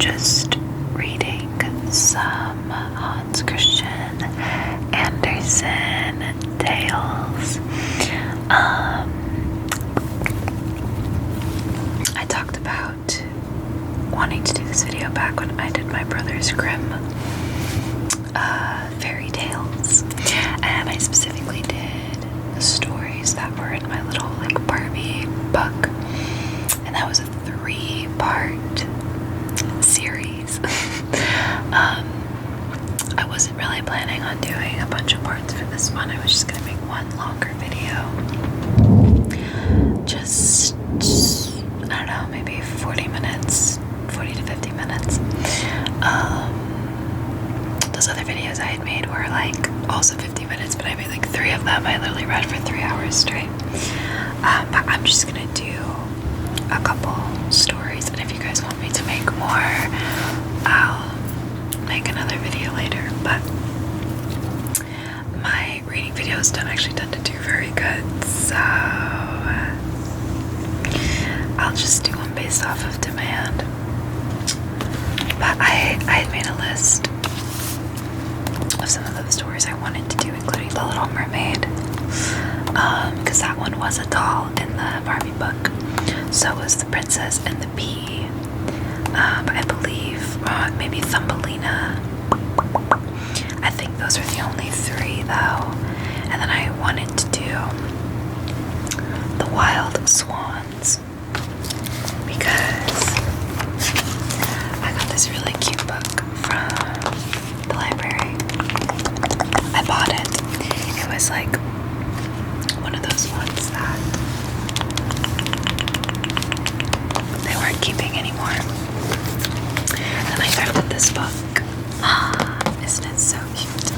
just reading some Hans Christian Andersen tales. I talked about wanting to do this video back when I did my Brothers Grimm fairy tales, and I specifically did the stories that were in my little like Barbie book, and that was a 3-part series. I wasn't really planning on doing a bunch of parts for this one. I was just gonna make one longer video, just I don't know, maybe 40 minutes, 40 to 50 minutes. Those other videos I had made were like also 50 minutes, but I made like 3 of them. I literally read for 3 hours straight. But I'm just gonna do a couple stories, and if you guys want me to make more, I'll make another video later. But my reading videos don't actually tend to do very good, so I'll just do one based off of demand. But I had made a list of some of the stories I wanted to do, including The Little Mermaid, because that one was a doll in the Barbie book. So was The Princess and the Pea, but I believe maybe Thumbelina. I think those are the only 3 though. And then I wanted to do The Wild Swans, because I got this really cute book from the library. I bought it. It was like one of those ones that they weren't keeping anymore. And I found this book. Isn't it so cute?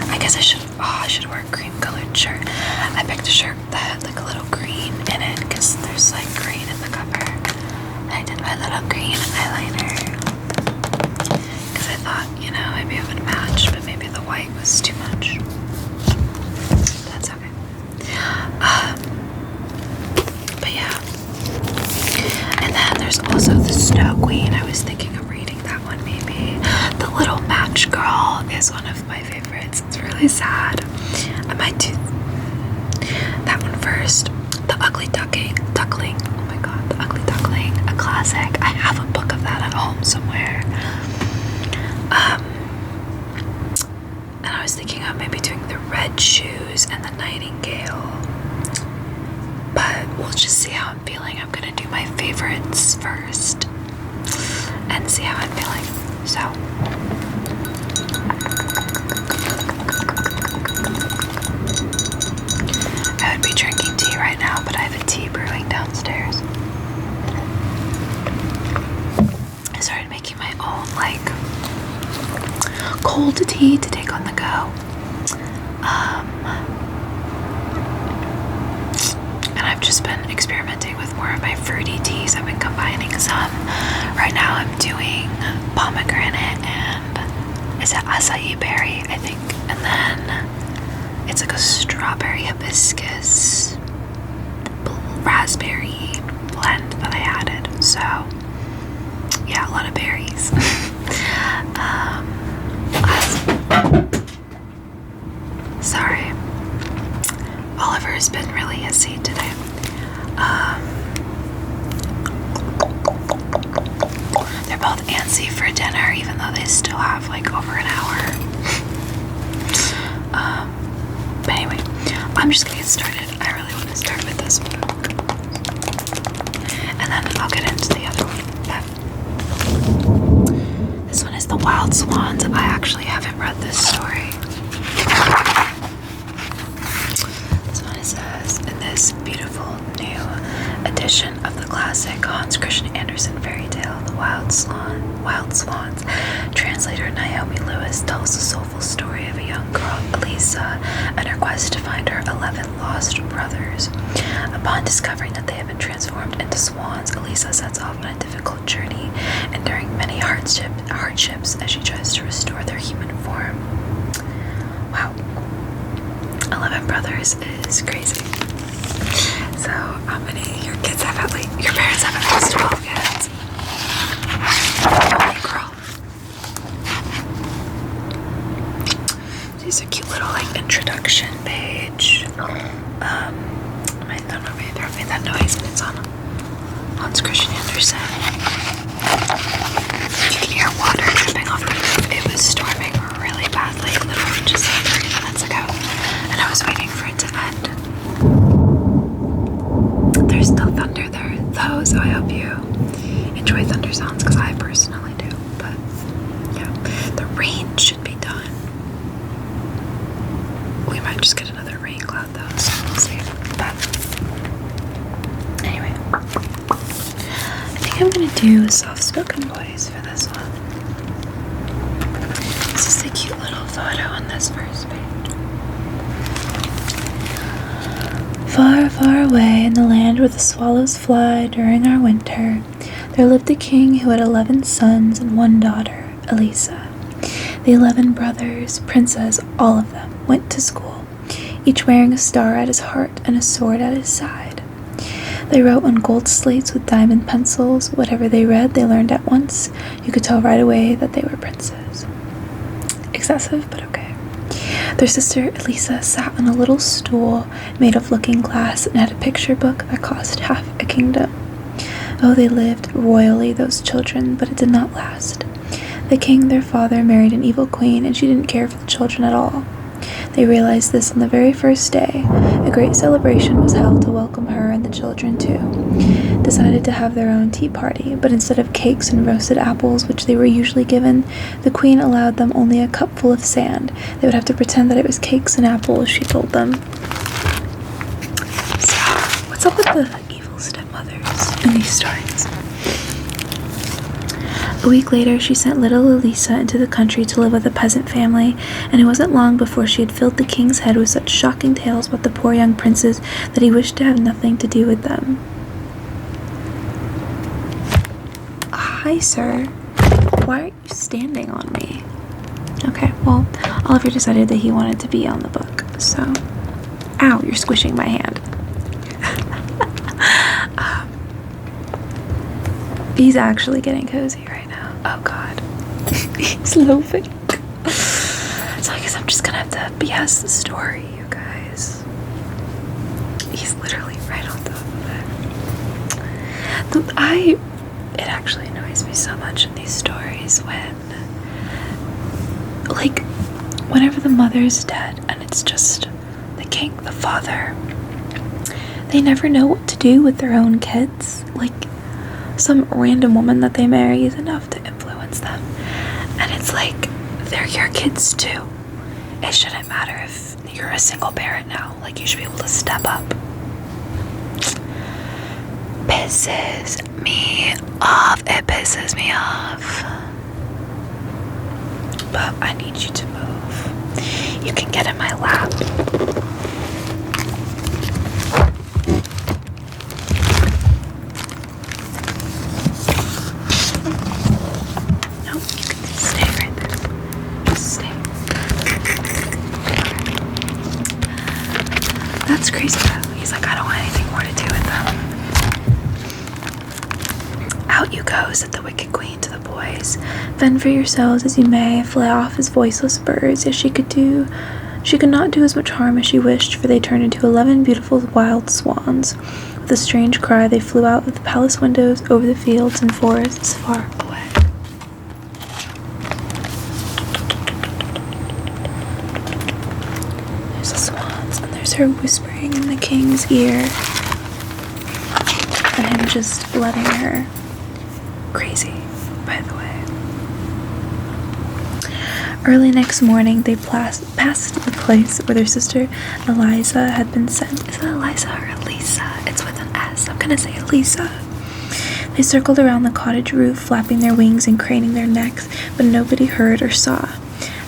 I guess I should wear a cream colored shirt. I picked a shirt that had like a little green in it, because there's like green in the cover. And I did my little green eyeliner, because I thought, you know, maybe it would match, but maybe the white was too much. That's okay. But yeah. And then there's also The Snow Queen. I was thinking of reading that one maybe. The Little Match Girl is one of my favorites. It's really sad. I might do that one first. The Ugly Duckling. Oh my god, The Ugly Duckling. A classic. I have a book of that at home somewhere. And I was thinking of maybe doing The Red Shoes and The Nightingale. But we'll just see how I'm feeling. I'm gonna do my favorites first and see how I'm feeling. So I would be drinking tea right now, but I have a tea brewing downstairs. I started making my own like cold tea to take on the go. And I've just been experimenting with more of my fruity teas. I've been combining some. Right now I'm doing pomegranate and is it acai berry, I think. And then it's like a strawberry hibiscus raspberry blend that I added. So yeah, a lot of berries. Sorry. Oliver has been really hissy today. They're both antsy for dinner, even though they still have like over an hour. But anyway, I'm just gonna get started. I really want to start with this book, and then I'll get into the other one. But this one is The Wild Swans. I actually haven't read this story. Says in this beautiful new edition of the classic Hans Christian Andersen fairy tale, The Wild Swans, translator Naomi Lewis tells the soulful story of a young girl, Elisa, and her quest to find her 11 lost brothers. Upon discovering that they have been transformed into swans, Elisa sets off on a difficult journey, enduring many hardships as she tries to restore their human form. Wow. 11 brothers is crazy. So how many your parents have at least 12 kids? Hans Christian Andersen. You can hear water dripping off the roof. It was storming really badly, literally just 30 minutes ago, and I was waiting for it to end. There's still thunder there, though, so I hope you enjoy thunder sounds, because I personally do. But yeah, the rain should be done. We might just get another rain cloud, though, so we'll see. But anyway, I think I'm gonna do a soft-spoken voice for this one. It's just a cute little photo on this first page. Far, far away in the land where the swallows fly during our winter, there lived a king who had 11 sons and 1 daughter, Elisa. The 11 brothers, princes, all of them, went to school, each wearing a star at his heart and a sword at his side. They wrote on gold slates with diamond pencils. Whatever they read, they learned at once. You could tell right away that they were princes. Excessive, but okay. Their sister Elisa sat on a little stool made of looking glass and had a picture book that cost half a kingdom. Oh, they lived royally, those children, but it did not last. The king, their father, married an evil queen, and she didn't care for the children at all. They realized this on the very first day. A great celebration was held to welcome her and the children too. Decided to have their own tea party, but instead of cakes and roasted apples, which they were usually given, the queen allowed them only a cupful of sand. They would have to pretend that it was cakes and apples, she told them. So, what's up with the evil stepmothers in these stories? A week later, she sent little Elisa into the country to live with a peasant family, and it wasn't long before she had filled the king's head with such shocking tales about the poor young princes that he wished to have nothing to do with them. Hi, sir. Why aren't you standing on me? Okay, well, Oliver decided that he wanted to be on the book, so... Ow, you're squishing my hand. He's actually getting cozy right now. Oh god. He's loafing. So I guess I'm just gonna have to BS the story, you guys. He's literally right on top of it. It actually annoys me so much in these stories when, like, whenever the mother's dead and it's just the king, the father, they never know what to do with their own kids. Like, some random woman that they marry is enough to influence them. And it's like, they're your kids too. It shouldn't matter if you're a single parent now. Like, you should be able to step up. Pisses me off. It pisses me off. But I need you to move. You can get in my lap. That's crazy though. He's like, I don't want anything more to do with them. Out you go, said the wicked queen to the boys. Fend for yourselves as you may, fly off as voiceless birds. Yes, she could not do as much harm as she wished, for they turned into 11 beautiful wild swans. With a strange cry, they flew out of the palace windows, over the fields and forests far away. There's the swans, and there's her whispering in the king's ear, and him just letting her crazy, by the way. Early next morning, they passed the place where their sister Eliza had been sent. Is it Eliza or Elisa? It's with an S. I'm gonna say Elisa. They circled around the cottage roof, flapping their wings and craning their necks, but nobody heard or saw.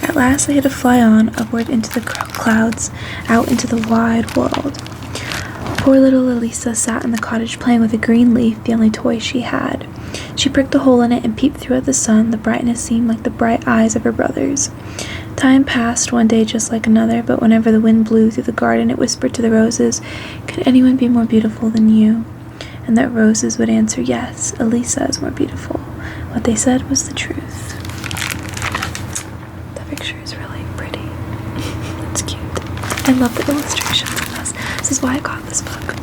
At last, they had to fly on, upward into the clouds, out into the wide world. Poor little Elisa sat in the cottage playing with a green leaf, the only toy she had. She pricked a hole in it and peeped through at the sun. The brightness seemed like the bright eyes of her brothers. Time passed, one day just like another, but whenever the wind blew through the garden, it whispered to the roses, "Could anyone be more beautiful than you?" And that roses would answer, "Yes, Elisa is more beautiful." What they said was the truth. The picture is really pretty. It's cute. I love the illustrations in this. This is why I got this book.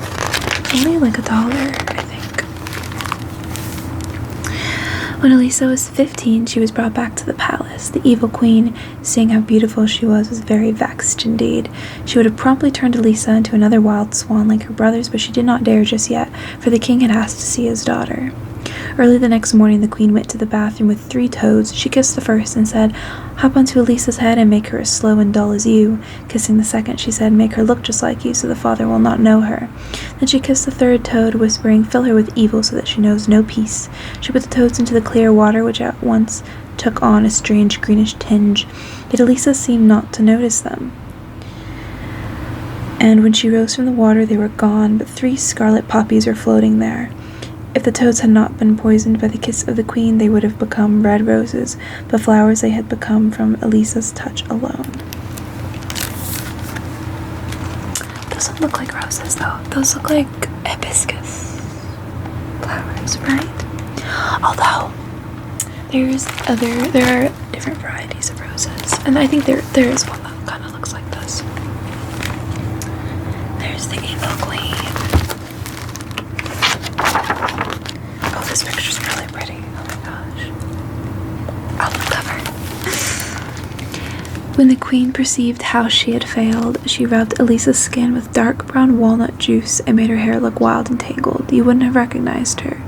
Only like $1, I think. When Elisa was 15, she was brought back to the palace. The evil queen, seeing how beautiful she was very vexed indeed. She would have promptly turned Elisa into another wild swan like her brothers, but she did not dare just yet, for the king had asked to see his daughter. Early the next morning, the queen went to the bathroom with 3 toads. She kissed the first and said, "Hop onto Elisa's head and make her as slow and dull as you." Kissing the second, she said, "Make her look just like you so the father will not know her." Then she kissed the third toad, whispering, "Fill her with evil so that she knows no peace." She put the toads into the clear water, which at once took on a strange greenish tinge, yet Elisa seemed not to notice them. And when she rose from the water, they were gone, but 3 scarlet poppies were floating there. If the toads had not been poisoned by the kiss of the queen, they would have become red roses, but flowers they had become from Elisa's touch alone. Those don't look like roses, though. Those look like hibiscus flowers, right? Although, there are different varieties of roses, and I think there is one that kind of looks like this. There's the evil queen. Oh, this picture's really pretty. Oh my gosh. Album cover. When the queen perceived how she had failed, she rubbed Elisa's skin with dark brown walnut juice and made her hair look wild and tangled. You wouldn't have recognized her.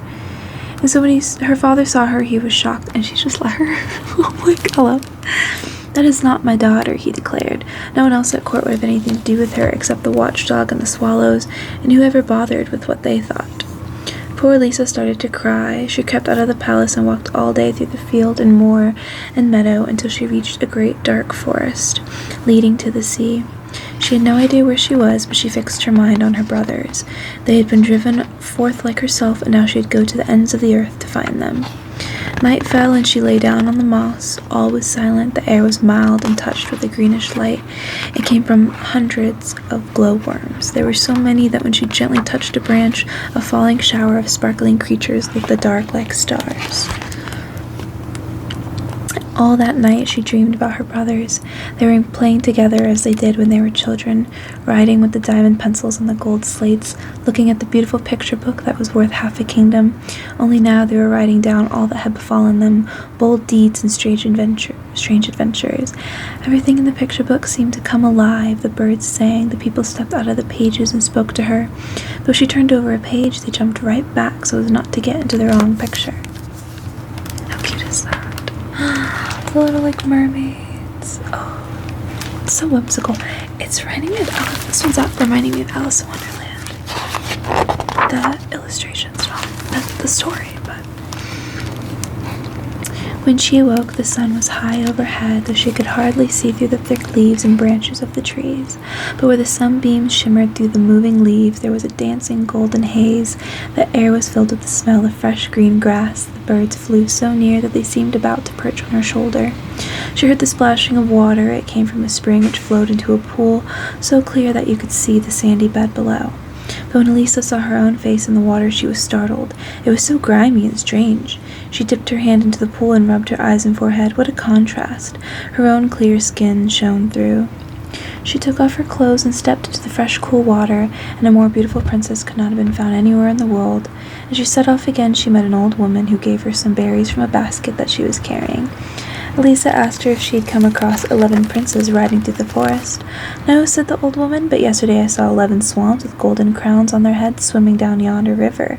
And so when her father saw her, he was shocked, and she just let her. Oh my god. "That is not my daughter," he declared. No one else at court would have anything to do with her except the watchdog and the swallows, and whoever bothered with what they thought. Poor Elisa started to cry. She crept out of the palace and walked all day through the field and moor and meadow until she reached a great dark forest leading to the sea. She had no idea where she was, but she fixed her mind on her brothers. They had been driven forth like herself, and now she would go to the ends of the earth to find them. Night fell, and she lay down on the moss. All was silent. The air was mild and touched with a greenish light. It came from hundreds of glowworms. There were so many that when she gently touched a branch, a falling shower of sparkling creatures lit the dark like stars. All that night she dreamed about her brothers. They were playing together as they did when they were children, writing with the diamond pencils and the gold slates, looking at the beautiful picture book that was worth half a kingdom. Only now they were writing down all that had befallen them, bold deeds and strange adventures. Everything in the picture book seemed to come alive. The birds sang, the people stepped out of the pages and spoke to her. Though she turned over a page, they jumped right back so as not to get into their own picture. How cute is that? The little like mermaids. Oh, it's so whimsical. It's reminding me of Alice. This one's reminding me of Alice in Wonderland. The illustrations, not the story, but when she awoke, the sun was high overhead, though she could hardly see through the thick leaves and branches of the trees. But where the sunbeams shimmered through the moving leaves, there was a dancing golden haze. The air was filled with the smell of fresh green grass. The birds flew so near that they seemed about to perch on her shoulder. She heard the splashing of water. It came from a spring which flowed into a pool, so clear that you could see the sandy bed below. But when Elisa saw her own face in the water, she was startled. It was so grimy and strange. She dipped her hand into the pool and rubbed her eyes and forehead. What a contrast! Her own clear skin shone through. She took off her clothes and stepped into the fresh, cool water, and a more beautiful princess could not have been found anywhere in the world. As she set off again, she met an old woman who gave her some berries from a basket that she was carrying. Elisa asked her if she had come across 11 princes riding through the forest. "No," said the old woman, "but yesterday I saw 11 swans with golden crowns on their heads swimming down yonder river."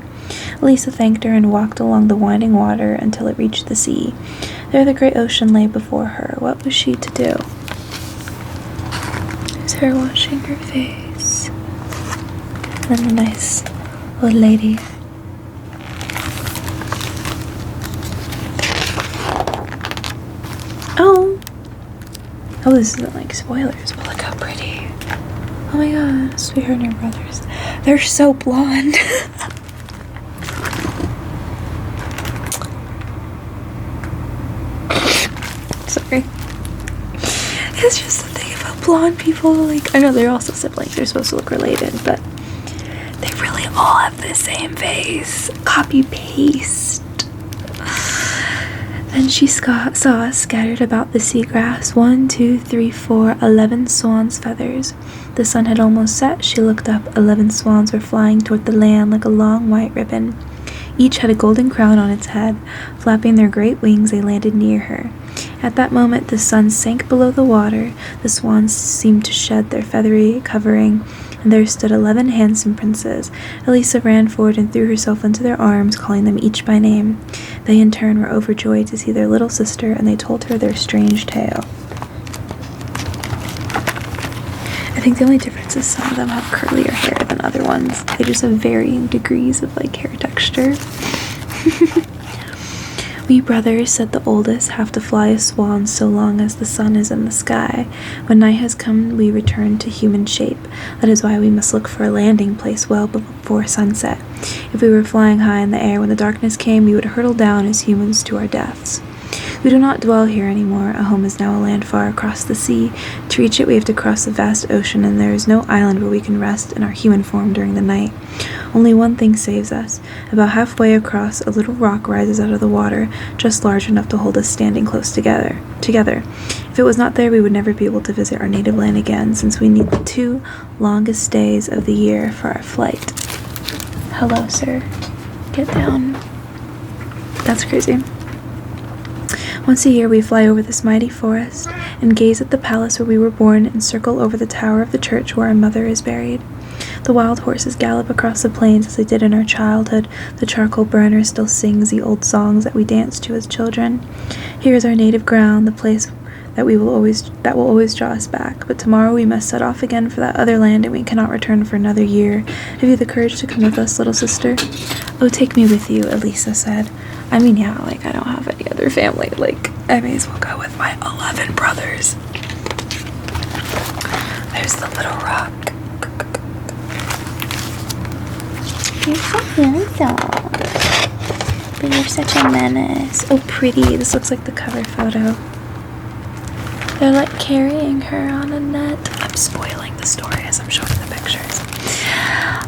Elisa thanked her and walked along the winding water until it reached the sea. There the great ocean lay before her. What was she to do? There's her washing her face. And then a nice old lady. Oh, this isn't like spoilers, but look how pretty. Oh my god, sweetheart and her brothers. They're so blonde. Sorry. It's just the thing about blonde people. Like, I know they're also siblings. They're supposed to look related, but they really all have the same face. Copy paste. Then she saw scattered about the seagrass 1, 2, 3, 4, 11 swans' feathers. The sun had almost set. She looked up. 11 swans were flying toward the land like a long white ribbon. Each had a golden crown on its head. Flapping their great wings, they landed near her. At that moment, the sun sank below the water. The swans seemed to shed their feathery covering, and there stood 11 handsome princes. Elisa ran forward and threw herself into their arms, calling them each by name. They in turn were overjoyed to see their little sister, and they told her their strange tale. I think the only difference is some of them have curlier hair than other ones. They just have varying degrees of hair texture. We brothers, said the oldest, have to fly as swans so long as the sun is in the sky. When night has come, we return to human shape. That is why we must look for a landing place well before sunset. If we were flying high in the air when the darkness came, we would hurtle down as humans to our deaths. We do not dwell here anymore. Our home is now a land far across the sea. To reach it, we have to cross the vast ocean, and there is no island where we can rest in our human form during the night. Only one thing saves us. About halfway across, a little rock rises out of the water, just large enough to hold us standing close together. If it was not there, we would never be able to visit our native land again, since we need the 2 longest days of the year for our flight. Hello, sir. Get down. That's crazy. Once a year we fly over this mighty forest and gaze at the palace where we were born and circle over the tower of the church where our mother is buried. The wild horses gallop across the plains as they did in our childhood. The charcoal burner still sings the old songs that we danced to as children. Here is our native ground, the place that will always draw us back. But tomorrow we must set off again for that other land, and we cannot return for another year. Have you the courage to come with us, little sister? Oh, take me with you, Elisa said. I mean, yeah, I don't have any other family. I may as well go with my 11 brothers. There's the little rock. You're so handsome. But you're such a menace. Oh, pretty. This looks like the cover photo. They're carrying her on a net. I'm spoiling the story as I'm showing the pictures.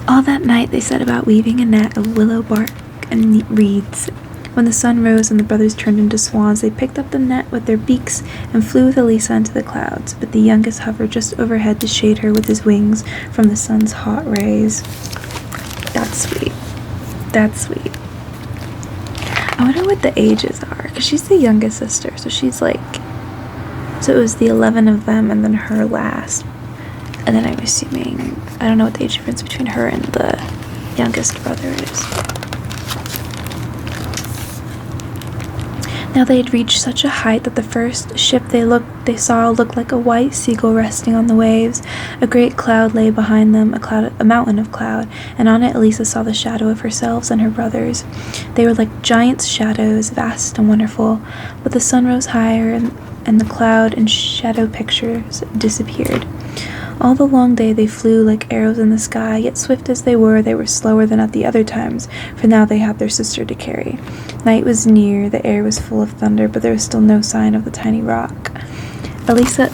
All that night they set about weaving a net of willow bark and reeds. When the sun rose and the brothers turned into swans, they picked up the net with their beaks and flew with Elisa into the clouds, but the youngest hovered just overhead to shade her with his wings from the sun's hot rays. That's sweet. That's sweet. I wonder what the ages are, because she's the youngest sister, so she's so it was the 11 of them and then her last. And then I'm assuming, I don't know what the age difference between her and the youngest brother is. Now they had reached such a height that the first ship they saw looked like a white seagull resting on the waves. A great cloud lay behind them, a mountain of cloud, and on it Elisa saw the shadow of herself and her brothers. They were like giants' shadows, vast and wonderful, but the sun rose higher and the cloud and shadow pictures disappeared. All the long day they flew like arrows in the sky, yet swift as they were slower than at the other times, for now they had their sister to carry. Night was near, the air was full of thunder, but there was still no sign of the tiny rock. Elisa...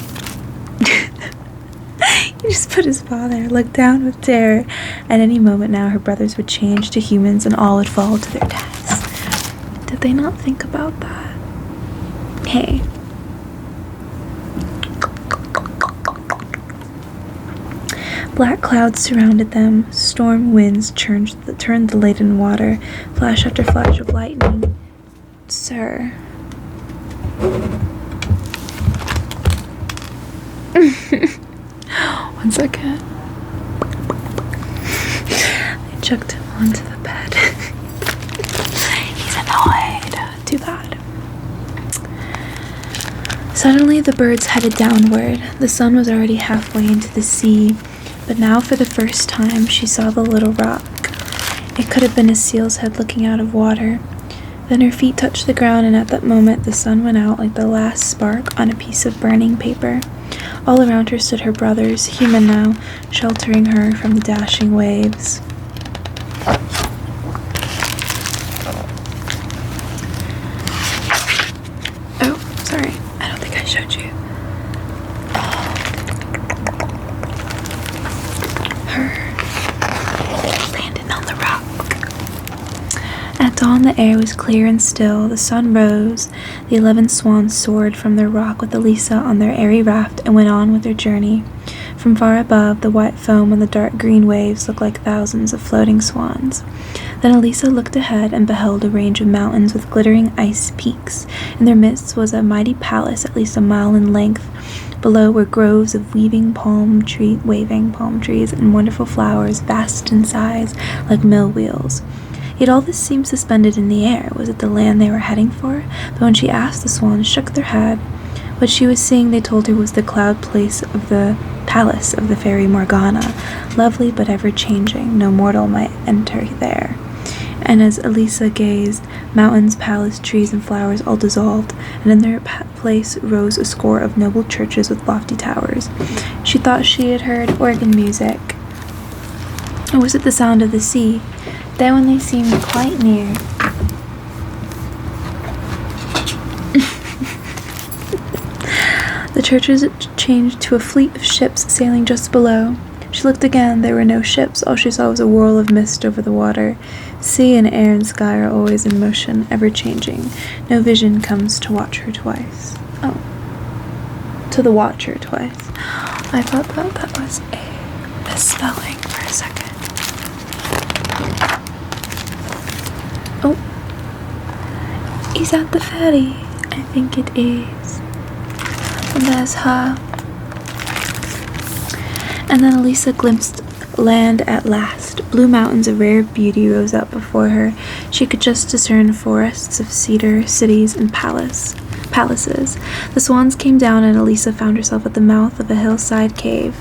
He just put his paw there, looked down with terror. At any moment now her brothers would change to humans and all would fall to their deaths. Did they not think about that? Hey. Black clouds surrounded them. Storm winds turned the laden water. Flash after flash of lightning. Sir. One second. I chucked him onto the bed. He's annoyed. Too bad. Suddenly the birds headed downward. The sun was already halfway into the sea. But now for the first time she saw the little rock. It could have been a seal's head looking out of water. Then her feet touched the ground, and at that moment the sun went out like the last spark on a piece of burning paper. All around her stood her brothers, human now, sheltering her from the dashing waves. Oh, sorry. I don't think I showed you. Landed on the rock. At dawn the air was clear and still. The sun rose. The 11 swans soared from their rock with Elisa on their airy raft and went on with their journey. From far above, the white foam and the dark green waves looked like thousands of floating swans. Then Elisa looked ahead and beheld a range of mountains with glittering ice peaks. In their midst was a mighty palace at least a mile in length. Below were groves of waving palm trees and wonderful flowers, vast in size, like mill wheels. Yet all this seemed suspended in the air. Was it the land they were heading for? But when she asked, the swans shook their head. What she was seeing, they told her, was the cloud place of the palace of the fairy Morgana, lovely but ever-changing. No mortal might enter there. And as Elisa gazed, mountains, palace, trees, and flowers all dissolved, and in their place rose a score of noble churches with lofty towers. She thought she had heard organ music. Or was it the sound of the sea? Then when they seemed quite near, the churches changed to a fleet of ships sailing just below. She looked again. There were no ships. All she saw was a whirl of mist over the water. Sea and air and sky are always in motion, ever-changing. No vision comes to watch her twice. Oh. To the watcher twice. I thought that was a misspelling for a second. Oh. Is that the ferry? I think it is. And there's her. And then Elisa glimpsed land at last. Blue mountains of rare beauty rose up before her. She could just discern forests of cedar, cities, and palaces. The swans came down, and Elisa found herself at the mouth of a hillside cave,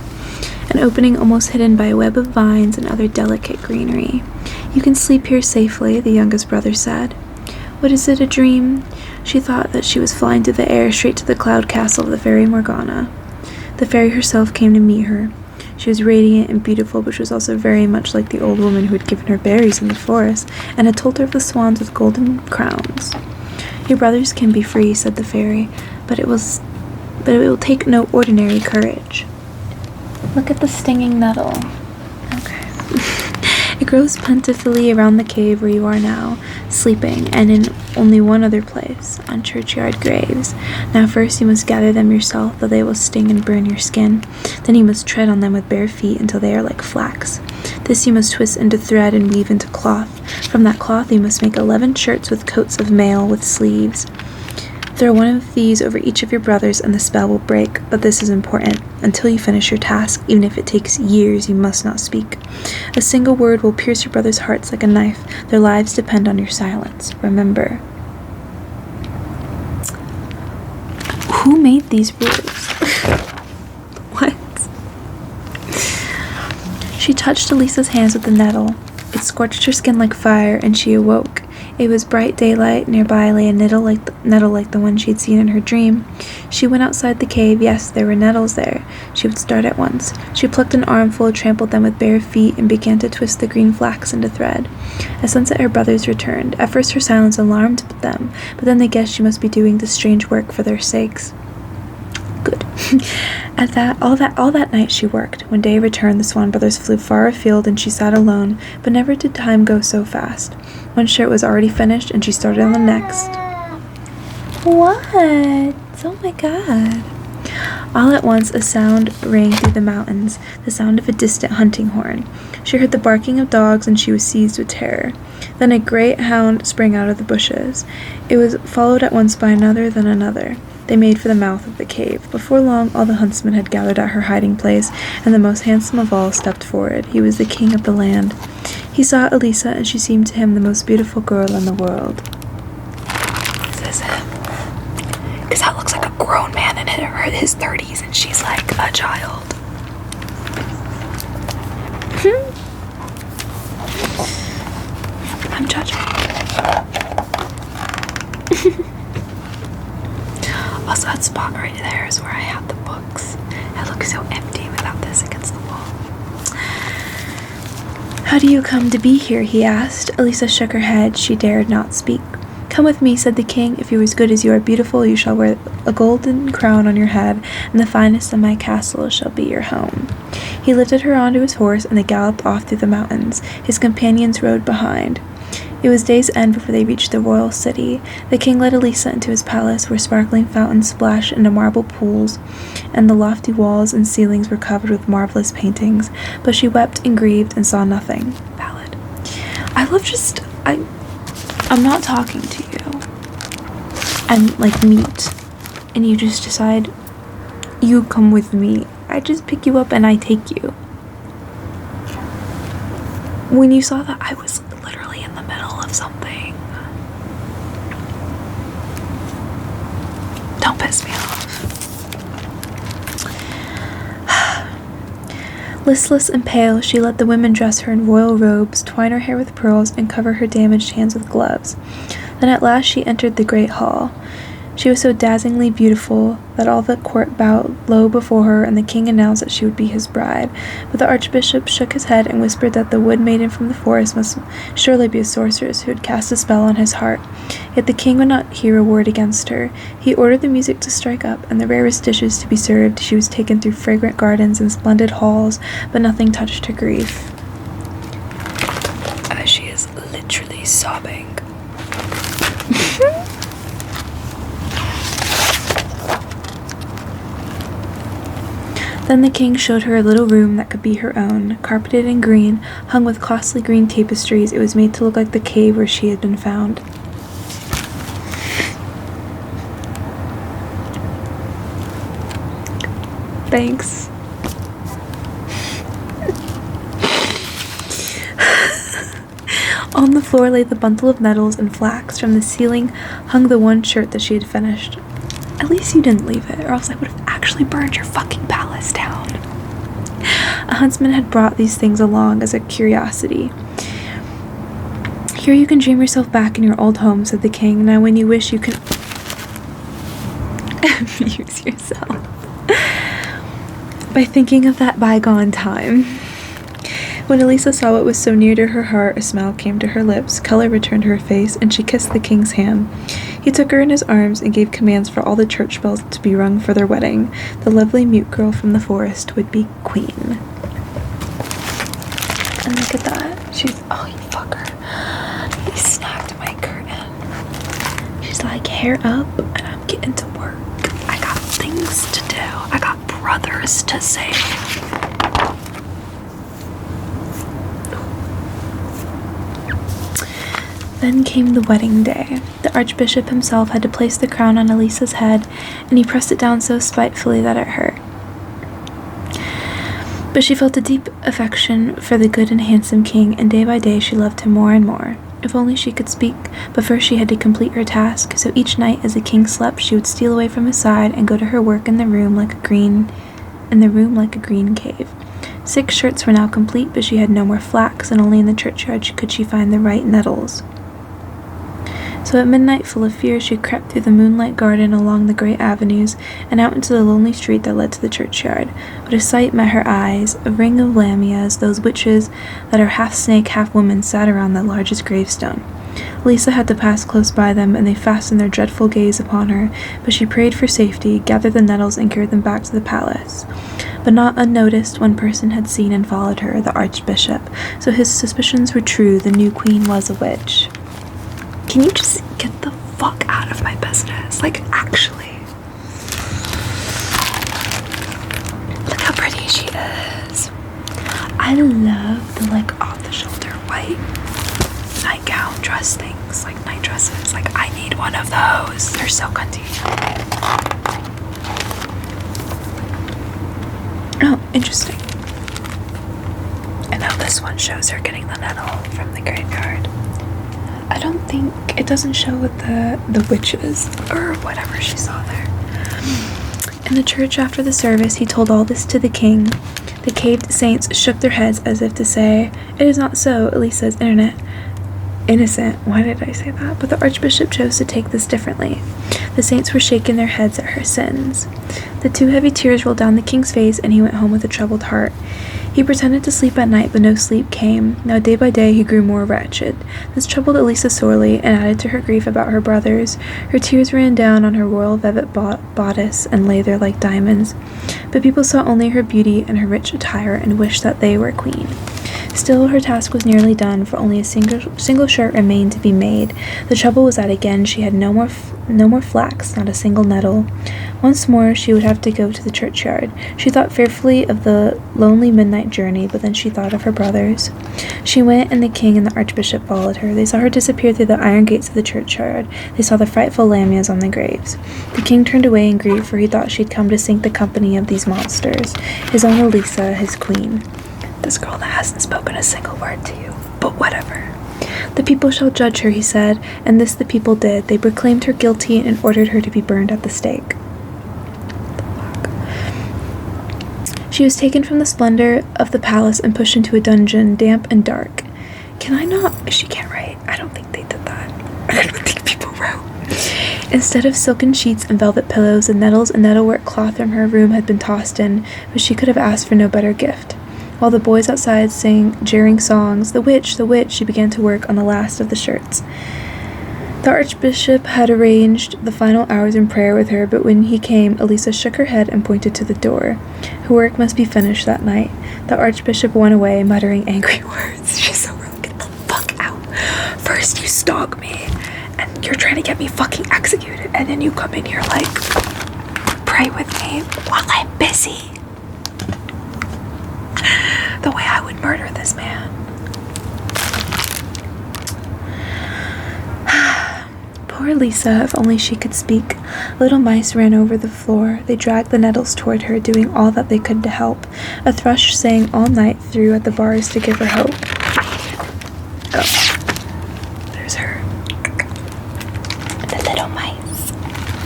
an opening almost hidden by a web of vines and other delicate greenery. "You can sleep here safely," the youngest brother said. What is it, a dream? She thought that she was flying through the air straight to the cloud castle of the fairy Morgana. The fairy herself came to meet her. She was radiant and beautiful, but she was also very much like the old woman who had given her berries in the forest and had told her of the swans with golden crowns. "Your brothers can be free," said the fairy, but it will take no ordinary courage. Look at the stinging nettle. Okay. It grows plentifully around the cave where you are now, sleeping, and in only one other place, on churchyard graves. Now first you must gather them yourself, though they will sting and burn your skin. Then you must tread on them with bare feet until they are like flax. This you must twist into thread and weave into cloth. From that cloth you must make 11 shirts with coats of mail with sleeves. Throw one of these over each of your brothers and the spell will break, but this is important. Until you finish your task, even if it takes years, you must not speak. A single word will pierce your brothers' hearts like a knife. Their lives depend on your silence. Remember. Who made these rules? What? She touched Elisa's hands with the nettle. It scorched her skin like fire, and she awoke. It was bright daylight. Nearby lay a nettle like the one she had seen in her dream. She went outside the cave. Yes, there were nettles there. She would start at once. She plucked an armful, trampled them with bare feet, and began to twist the green flax into thread. At sunset her brothers returned. At first her silence alarmed them, but then they guessed she must be doing this strange work for their sakes. Good. All that night she worked. When day returned, the Swan brothers flew far afield, and she sat alone, but never did time go so fast. One shirt was already finished, and she started on the next. What? Oh my god. All at once a sound rang through the mountains, the sound of a distant hunting horn. She heard the barking of dogs, and she was seized with terror. Then a great hound sprang out of the bushes. It was followed at once by another, then another. They made for the mouth of the cave. Before long, all the huntsmen had gathered at her hiding place, and the most handsome of all stepped forward. He was the king of the land. He saw Elisa, and she seemed to him the most beautiful girl in the world. This is him. Because that looks like a grown man in his 30s, and she's like a child. I'm judging. Also, that spot right there is where I had the books. It looks so empty without this against the wall. "How do you come to be here?" he asked. Elisa shook her head. She dared not speak. "Come with me," said the king. "If you are as good as you are beautiful, you shall wear a golden crown on your head, and the finest of my castle shall be your home." He lifted her onto his horse, and they galloped off through the mountains. His companions rode behind. It was day's end before they reached the royal city. The king led Elisa into his palace, where sparkling fountains splashed into marble pools, and the lofty walls and ceilings were covered with marvelous paintings. But she wept and grieved and saw nothing. Ballad. I I'm not talking to you. I'm like mute. And you just decide, you come with me. I just pick you up and I take you. When you saw that I was literally in the middle of something, don't piss me off. Listless and pale, she let the women dress her in royal robes, twine her hair with pearls, and cover her damaged hands with gloves. Then at last she entered the great hall. She was so dazzlingly beautiful that all the court bowed low before her, and the king announced that she would be his bride. But the archbishop shook his head and whispered that the wood maiden from the forest must surely be a sorceress who had cast a spell on his heart. Yet the king would not hear a word against her. He ordered the music to strike up, and the rarest dishes to be served. She was taken through fragrant gardens and splendid halls, but nothing touched her grief. As she is literally sobbing. Then the king showed her a little room that could be her own, carpeted in green, hung with costly green tapestries. It was made to look like the cave where she had been found. Thanks. On the floor lay the bundle of nettles and flax. From the ceiling hung the one shirt that she had finished. At least you didn't leave it, or else I would have actually burned your fucking palace down. A huntsman had brought these things along as a curiosity. Here you can dream yourself back in your old home, said the king. Now when you wish you can amuse yourself by thinking of that bygone time. When Elisa saw what was so near to her heart, a smile came to her lips, color returned to her face, and she kissed the king's hand. He took her in his arms and gave commands for all the church bells to be rung for their wedding. The lovely mute girl from the forest would be queen. And look at that. Oh, you fucker. He snagged my curtain. She's like, hair up, and I'm getting to work. I got things to do. I got brothers to save. Then came the wedding day. The archbishop himself had to place the crown on Elisa's head, and he pressed it down so spitefully that it hurt. But she felt a deep affection for the good and handsome king, and day by day she loved him more and more. If only she could speak, but first she had to complete her task, so each night as the king slept she would steal away from his side and go to her work in the room like a green cave. 6 shirts were now complete, but she had no more flax, and only in the churchyard could she find the right nettles. So at midnight, full of fear, she crept through the moonlight garden along the great avenues and out into the lonely street that led to the churchyard. But a sight met her eyes, a ring of lamias, those witches that are half snake, half woman, sat around the largest gravestone. Lisa had to pass close by them, and they fastened their dreadful gaze upon her, but she prayed for safety, gathered the nettles, and carried them back to the palace. But not unnoticed, one person had seen and followed her, the archbishop, so his suspicions were true. The new queen was a witch. Can you just get the fuck out of my business? Like, actually. Look how pretty she is. I love the, like, off-the-shoulder white nightgown dress things, like night dresses. Like, I need one of those. They're so convenient. Oh, interesting. And now this one shows her getting the nettle from the graveyard. I don't think it doesn't show with the witches or whatever she saw there. In the church after the service, he told all this to the king. The caved saints shook their heads as if to say, "It is not so." Elisa's innocent. Why did I say that? But the archbishop chose to take this differently. The saints were shaking their heads at her sins. The 2 heavy tears rolled down the king's face, and he went home with a troubled heart. He pretended to sleep at night, but no sleep came. Now day by day he grew more wretched. This troubled Elisa sorely, and added to her grief about her brothers. Her tears ran down on her royal velvet bodice, and lay there like diamonds. But people saw only her beauty and her rich attire, and wished that they were queen. Still, her task was nearly done, for only a single shirt remained to be made. The trouble was that again she had no more flax, not a single nettle. Once more she would have to go to the churchyard. She thought fearfully of the lonely midnight journey, but then she thought of her brothers. She went, and the king and the archbishop followed her. They saw her disappear through the iron gates of the churchyard. They saw the frightful lamias on the graves. The king turned away in grief, for he thought she'd come to sink the company of these monsters. His own Elisa, his queen. This girl that hasn't spoken a single word to you, but whatever. The people shall judge her, he said, and this the people did. They proclaimed her guilty and ordered her to be burned at the stake. She was taken from the splendor of the palace and pushed into a dungeon, damp and dark. She can't write. I don't think they did that. I don't think people wrote. Instead of silken sheets and velvet pillows, the nettles and nettlework cloth from her room had been tossed in, but she could have asked for no better gift. While the boys outside sang jeering songs, "The witch, the witch," she began to work on the last of the shirts. The archbishop had arranged the final hours in prayer with her, but when he came, Elisa shook her head and pointed to the door. Her work must be finished that night. The archbishop went away, muttering angry words. She's so rude. Get the fuck out. First you stalk me, and you're trying to get me fucking executed, and then you come in here like, pray with me while I'm busy. The way I would murder this man. Poor Lisa, if only she could speak. Little mice ran over the floor. They dragged the nettles toward her, doing all that they could to help. A thrush sang all night through at the bars to give her hope. Oh, there's her. The little mice.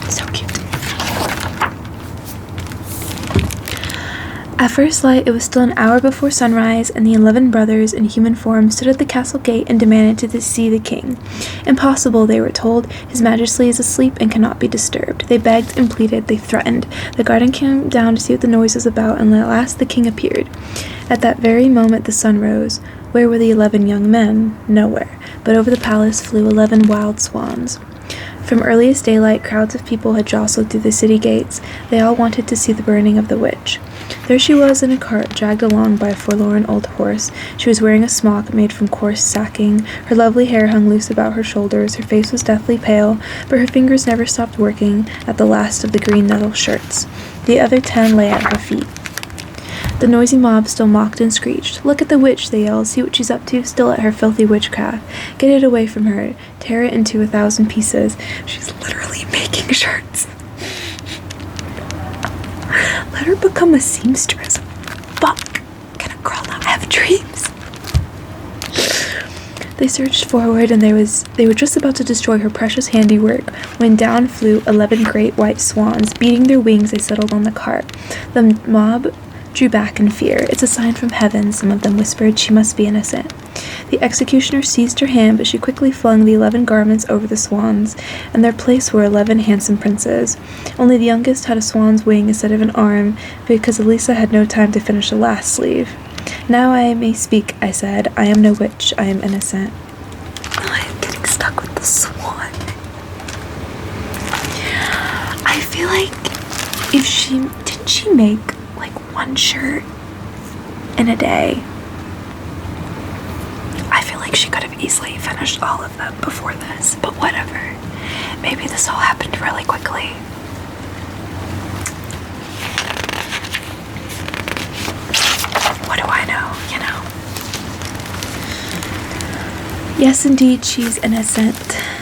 So cute. At first light, it was still an hour before sunrise, and the 11 brothers in human form stood at the castle gate and demanded to see the king. Impossible, they were told. His Majesty is asleep and cannot be disturbed. They begged and pleaded. They threatened. The garden came down to see what the noise was about, and at last the king appeared. At that very moment the sun rose. Where were the 11 young men? Nowhere. But over the palace flew 11 wild swans. From earliest daylight, crowds of people had jostled through the city gates. They all wanted to see the burning of the witch. There she was in a cart, dragged along by a forlorn old horse. She was wearing a smock made from coarse sacking. Her lovely hair hung loose about her shoulders. Her face was deathly pale, but her fingers never stopped working at the last of the green nettle shirts. The other 10 lay at her feet. The noisy mob still mocked and screeched. "Look at the witch," they yelled. "See what she's up to? Still at her filthy witchcraft. Get it away from her. Tear it into 1,000 pieces." She's literally making shirts. Let her become a seamstress. Fuck. Can a girl not have dreams? They surged forward, and they were just about to destroy her precious handiwork when down flew 11 great white swans. Beating their wings, they settled on the cart. The mob drew back in fear. "It's a sign from heaven," some of them whispered. "She must be innocent." The executioner seized her hand, but she quickly flung the 11 garments over the swans. In their place were 11 handsome princes. Only the youngest had a swan's wing instead of an arm, because Elisa had no time to finish the last sleeve. "Now I may speak," I said. "I am no witch. I am innocent." I am getting stuck with the swan. I feel like if she make like one shirt in a day, I feel like she could have easily finished all of them before this, but whatever. Maybe this all happened really quickly. What do I know, you know? "Yes, indeed, she's innocent,"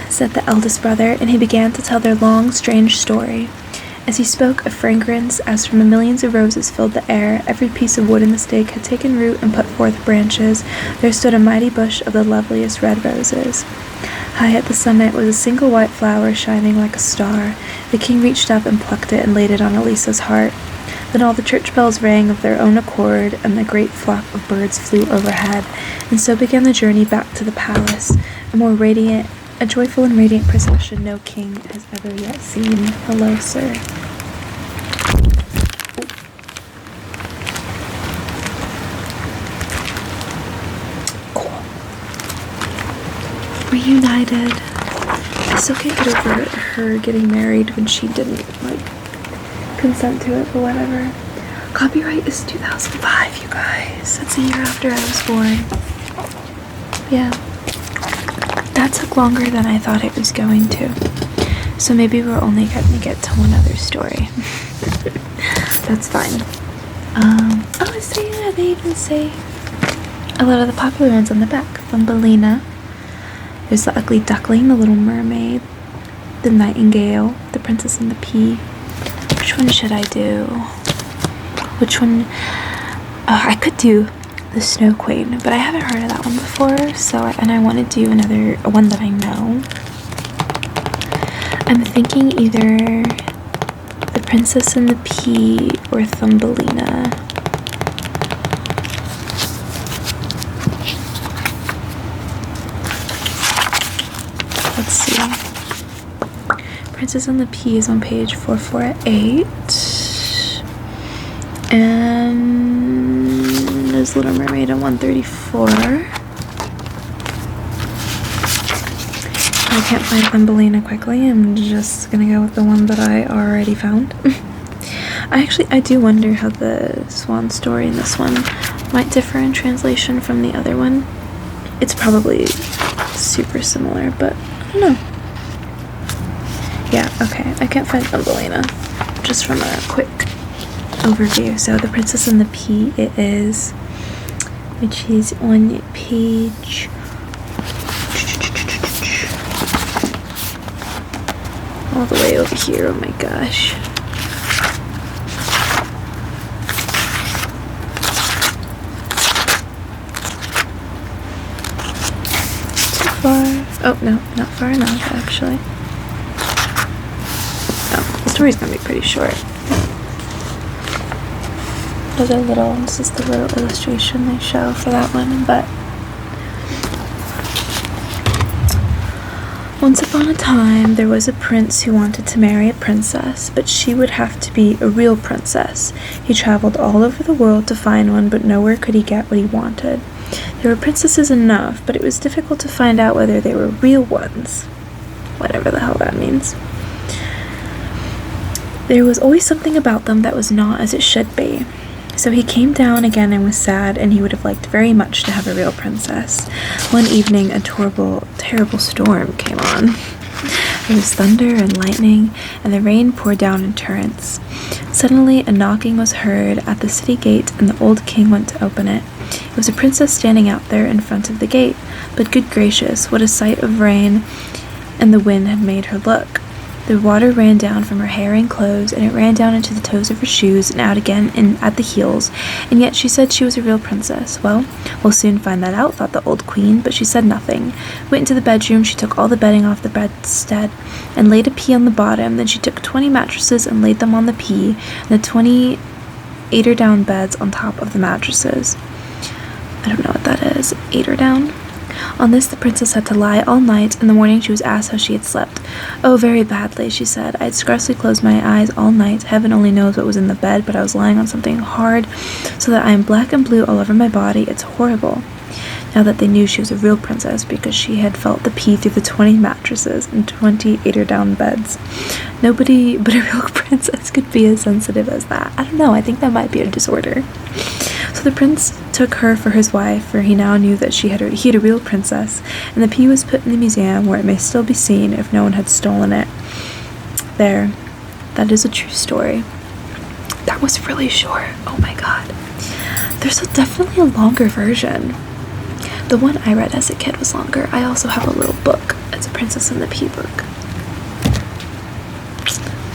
said the eldest brother, and he began to tell their long, strange story. As he spoke, a fragrance as from millions of roses filled the air. Every piece of wood in the stake had taken root and put forth branches. There stood a mighty bush of the loveliest red roses. High at the summit was a single white flower shining like a star. The king reached up and plucked it and laid it on Elisa's heart. Then all the church bells rang of their own accord, and a great flock of birds flew overhead. And so began the journey back to the palace, a joyful and radiant procession no king has ever yet seen. Hello, sir. Cool. Reunited. I still can't get over her getting married when she didn't, consent to it, but whatever. Copyright is 2005, you guys. That's a year after I was born. Yeah. That took longer than I thought it was going to. So maybe we're only going to get to one other story. That's fine. They even say a lot of the popular ones on the back. Thumbelina. There's the Ugly Duckling, the Little Mermaid, the Nightingale, the Princess and the Pea. Which one should I do? Which one? I could do the Snow Queen, but I haven't heard of that one before. And I want to do one that I know. I'm thinking either the Princess and the Pea or Thumbelina. Let's see. Princess and the Pea is on page 448. And there's Little Mermaid on 134. I can't find Thumbelina quickly. I'm just gonna go with the one that I already found. I do wonder how the swan story in this one might differ in translation from the other one. It's probably super similar, but I don't know. Yeah, okay, I can't find Thumbelina, just from a quick overview. So the Princess and the Pea it is, which is on page all the way over here. Oh my gosh. Too far. Oh no, not far enough actually. Oh, the story's gonna be pretty short. This is the little illustration they show for that one, but once upon a time, there was a prince who wanted to marry a princess, but she would have to be a real princess. He traveled all over the world to find one, but nowhere could he get what he wanted. There were princesses enough, but it was difficult to find out whether they were real ones. Whatever the hell that means. There was always something about them that was not as it should be. So he came down again and was sad, and he would have liked very much to have a real princess. One evening, a terrible storm came on. There was thunder and lightning, and the rain poured down in torrents. Suddenly, a knocking was heard at the city gate, and the old king went to open it. It was a princess standing out there in front of the gate, but good gracious, what a sight of rain and the wind had made her look. The water ran down from her hair and clothes, and it ran down into the toes of her shoes and out again at the heels, and yet she said she was a real princess. Well, we'll soon find that out, thought the old queen, but she said nothing. Went into the bedroom, she took all the bedding off the bedstead and laid a pea on the bottom. Then she took 20 mattresses and laid them on the pea, and the 20 eider-down beds on top of the mattresses. I don't know what that is. Eider-down? On this, the princess had to lie all night. In the morning, she was asked how she had slept. Oh, very badly, she said. I had scarcely closed my eyes all night. Heaven only knows what was in the bed, but I was lying on something hard, so that I am black and blue all over my body. It's horrible. Now that they knew she was a real princess, because she had felt the pea through the 20 mattresses and 20 eider-down beds. Nobody but a real princess could be as sensitive as that. I don't know, I think that might be a disorder. So the prince took her for his wife, for he now knew that he had a real princess, and the pea was put in the museum, where it may still be seen if no one had stolen it. There, that is a true story. That was really short. Oh my god. There's definitely a longer version. The one I read as a kid was longer. I also have a little book. It's a Princess and the Pea book.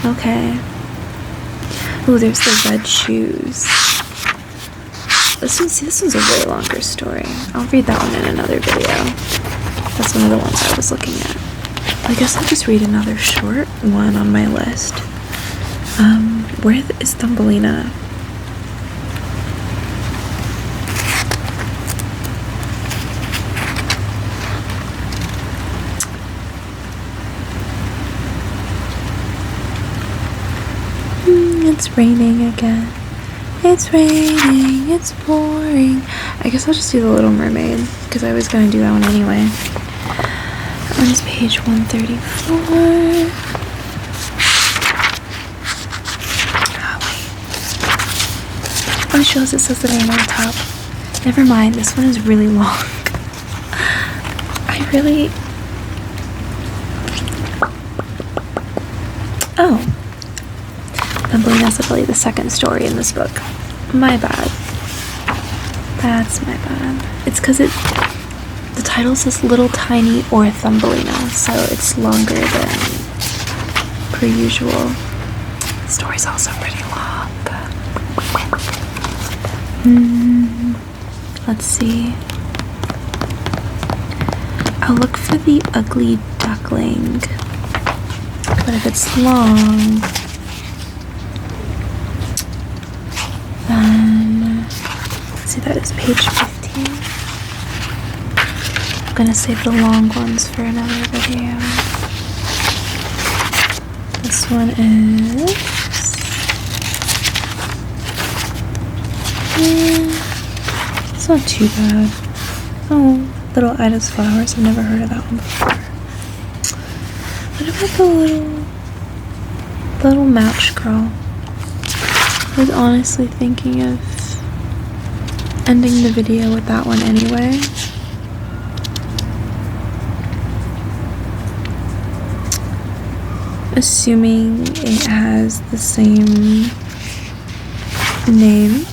Okay. Ooh, there's the red shoes. This one's a way longer story. I'll read that one in another video. That's one of the ones I was looking at. I guess I'll just read another short one on my list. Where is Thumbelina? It's raining again. It's raining, it's pouring. I guess I'll just do the Little Mermaid, because I was going to do that one anyway. That one's page 134. Oh, it shows it says the name on top. Never mind, this one is really long. Oh. Thumbelina's really the second story in this book. My bad. That's my bad. It's because the title says Little Tiny or Thumbelina, so it's longer than per usual. The story's also pretty long. Let's see. I'll look for the ugly duckling. But if it's long, then let's see, that is page 15. I'm gonna save the long ones for another video. This one is it's not too bad. Oh, Little Ida's Flowers. I've never heard of that one before. What about the little match girl? I was honestly thinking of ending the video with that one anyway. Assuming it has the same name.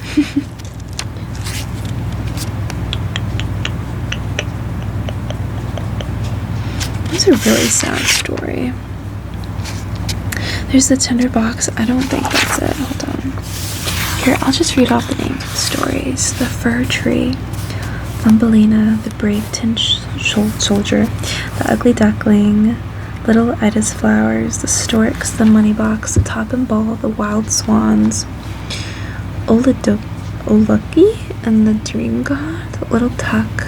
It's a really sad story. There's the tinderbox. I don't think that's it. Hold on. Here, I'll just read off the names of the stories. The Fir Tree, Thumbelina, The Brave Tin Soldier, The Ugly Duckling, Little Ida's Flowers, The Storks, The Money Box, The Top and Ball, The Wild Swans, Oluki and the Dream God, The Little Tuck,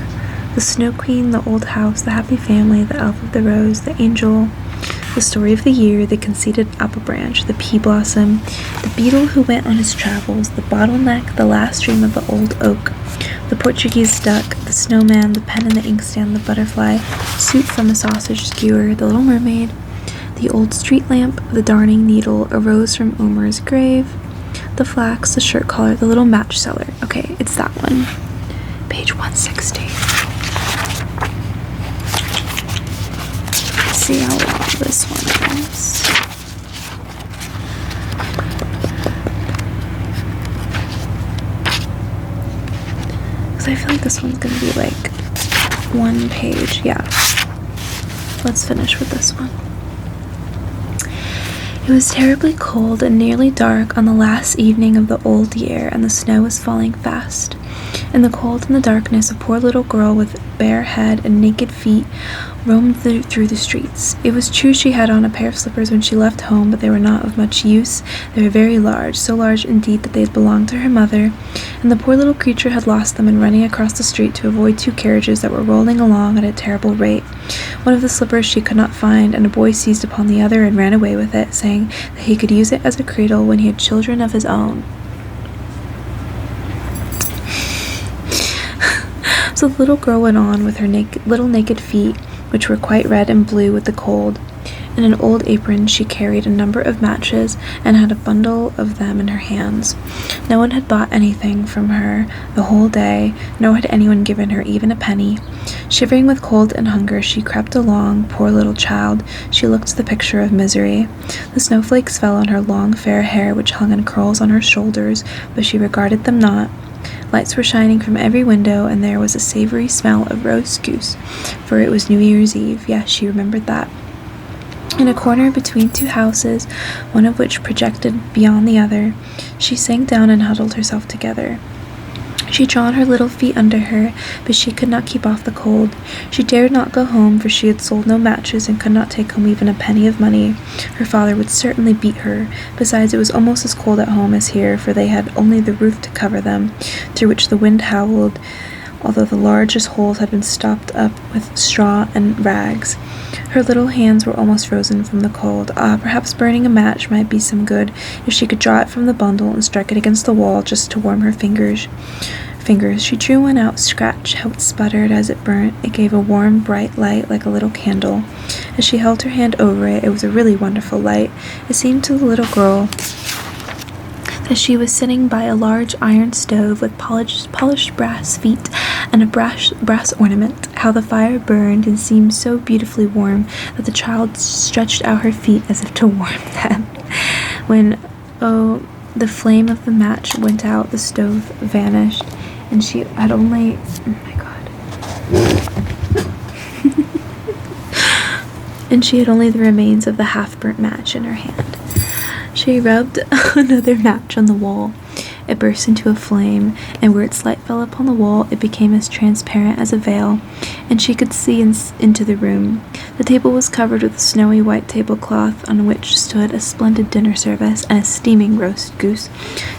The Snow Queen, The Old House, The Happy Family, The Elf of the Rose, The Angel, The Story of the Year, The Conceited Apple Branch, The Pea Blossom, The Beetle Who Went on His Travels, The Bottleneck, The Last Dream of the Old Oak, The Portuguese Duck, The Snowman, The Pen and the Inkstand, The Butterfly, Soup from a Sausage Skewer, The Little Mermaid, The Old Street Lamp, The Darning Needle, A Rose from Omer's Grave, The Flax, The Shirt Collar, The Little Match Seller. Okay, it's that one. Page 160. Let's see how long this one is. Because I feel like this one's going to be like one page. Yeah. Let's finish with this one. It was terribly cold and nearly dark on the last evening of the old year, and the snow was falling fast. In the cold and the darkness, a poor little girl with bare head and naked feet roamed through the streets. It was true she had on a pair of slippers when she left home, but they were not of much use. They were very large, so large indeed that they had belonged to her mother, and the poor little creature had lost them in running across the street to avoid two carriages that were rolling along at a terrible rate. One of the slippers she could not find, and a boy seized upon the other and ran away with it, saying that he could use it as a cradle when he had children of his own. So the little girl went on with her little naked feet, which were quite red and blue with the cold. In an old apron she carried a number of matches and had a bundle of them in her hands. No one had bought anything from her the whole day, nor had anyone given her even a penny. Shivering with cold and hunger, she crept along. Poor little child, she looked the picture of misery. The snowflakes fell on her long fair hair, which hung in curls on her shoulders, but she regarded them not. Lights were shining from every window, and there was a savory smell of roast goose, for it was New Year's Eve. Yes, she remembered that. In a corner between two houses, one of which projected beyond the other, she sank down and huddled herself together. She had drawn her little feet under her, but she could not keep off the cold. She dared not go home, for she had sold no matches and could not take home even a penny of money. Her father would certainly beat her. Besides, it was almost as cold at home as here, for they had only the roof to cover them, through which the wind howled, although the largest holes had been stopped up with straw and rags. Her little hands were almost frozen from the cold. Perhaps burning a match might be some good, if she could draw it from the bundle and strike it against the wall just to warm her fingers. She drew one out. Scratch, how it sputtered as it burnt. It gave a warm, bright light like a little candle. As she held her hand over it, it was a really wonderful light. It seemed to the little girl that she was sitting by a large iron stove with polished brass feet and a brass ornament. How the fire burned and seemed so beautifully warm that the child stretched out her feet as if to warm them. When, the flame of the match went out, the stove vanished, and she had only... Oh my god. And she had only the remains of the half-burnt match in her hand. She rubbed another match on the wall. It burst into a flame, and where its light fell upon the wall, it became as transparent as a veil, and she could see into the room. The table was covered with a snowy white tablecloth, on which stood a splendid dinner service and a steaming roast goose,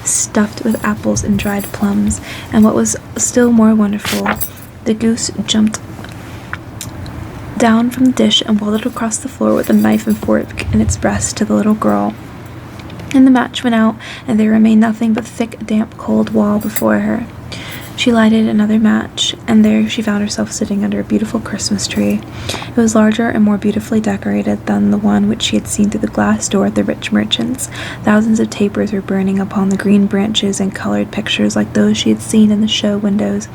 stuffed with apples and dried plums, and what was still more wonderful, the goose jumped down from the dish and waddled across the floor with a knife and fork in its breast to the little girl. And the match went out, and there remained nothing but thick, damp, cold wall before her. She lighted another match, and there she found herself sitting under a beautiful Christmas tree. It was larger and more beautifully decorated than the one which she had seen through the glass door at the rich merchant's. Thousands of tapers were burning upon the green branches, and colored pictures like those she had seen in the show windows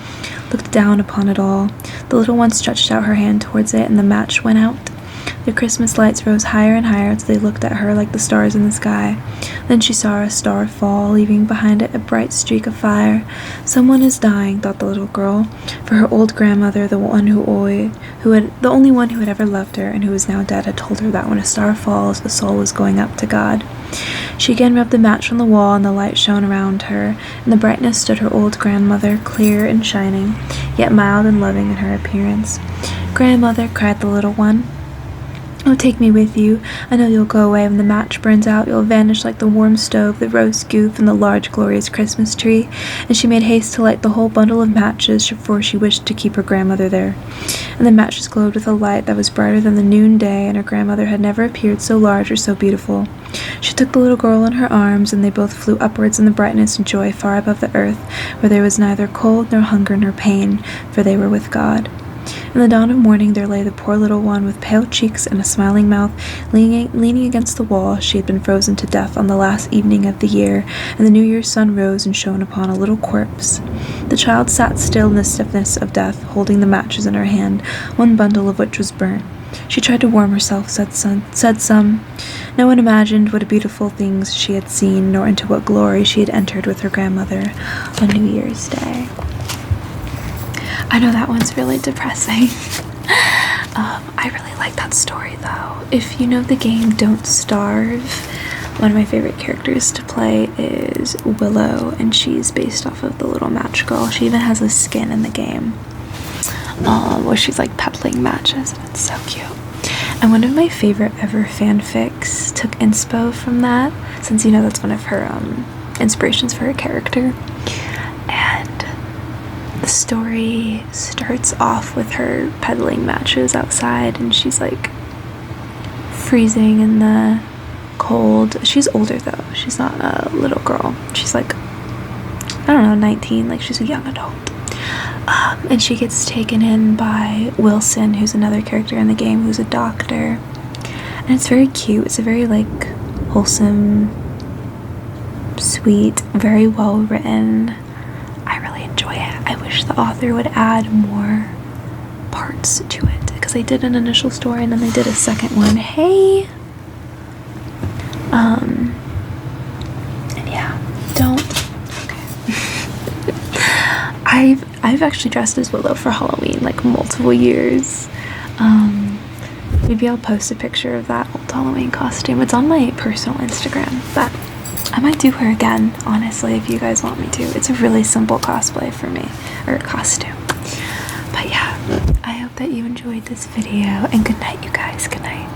looked down upon it all. The little one stretched out her hand towards it, and the match went out. The Christmas lights rose higher and higher as they looked at her like the stars in the sky. Then she saw a star fall, leaving behind it a bright streak of fire. Someone is dying, thought the little girl, for her old grandmother, the only one who had ever loved her and who was now dead, had told her that when a star falls, a soul was going up to God. She again rubbed the match on the wall, and the light shone around her. In the brightness stood her old grandmother, clear and shining, yet mild and loving in her appearance. "Grandmother," cried the little one, "oh, take me with you. I know you'll go away when the match burns out. You'll vanish like the warm stove, the roast goose, and the large, glorious Christmas tree." And she made haste to light the whole bundle of matches, for she wished to keep her grandmother there. And the matches glowed with a light that was brighter than the noonday, and her grandmother had never appeared so large or so beautiful. She took the little girl in her arms, and they both flew upwards in the brightness and joy far above the earth, where there was neither cold nor hunger nor pain, for they were with God. In the dawn of morning there lay the poor little one with pale cheeks and a smiling mouth, leaning against the wall. She had been frozen to death on the last evening of the year, and the New Year's sun rose and shone upon a little corpse. The child sat still in the stiffness of death, holding the matches in her hand, one bundle of which was burnt. She tried to warm herself, said some. No one imagined what beautiful things she had seen, nor into what glory she had entered with her grandmother on New Year's Day. I know that one's really depressing. I really like that story though. If you know the game Don't Starve, one of my favorite characters to play is Willow, and she's based off of the little match girl. She even has a skin in the game where she's like peddling matches, and it's so cute. And one of my favorite ever fanfics took inspo from that, since you know that's one of her inspirations for her character. And the story starts off with her peddling matches outside, and she's like freezing in the cold. She's older though. She's not a little girl. She's like, I don't know, 19, like she's a young adult. And she gets taken in by Wilson, who's another character in the game, who's a doctor. And it's very cute. It's a very like wholesome, sweet, very well written. I really enjoy it. I wish the author would add more parts to it, because they did an initial story and then they did a second one. Hey! And yeah, don't. Okay. I've actually dressed as Willow for Halloween like multiple years. Maybe I'll post a picture of that old Halloween costume. It's on my personal Instagram, but I might do her again, honestly, if you guys want me to. It's a really simple cosplay for me, or costume. But yeah, I hope that you enjoyed this video, and good night, you guys. Good night.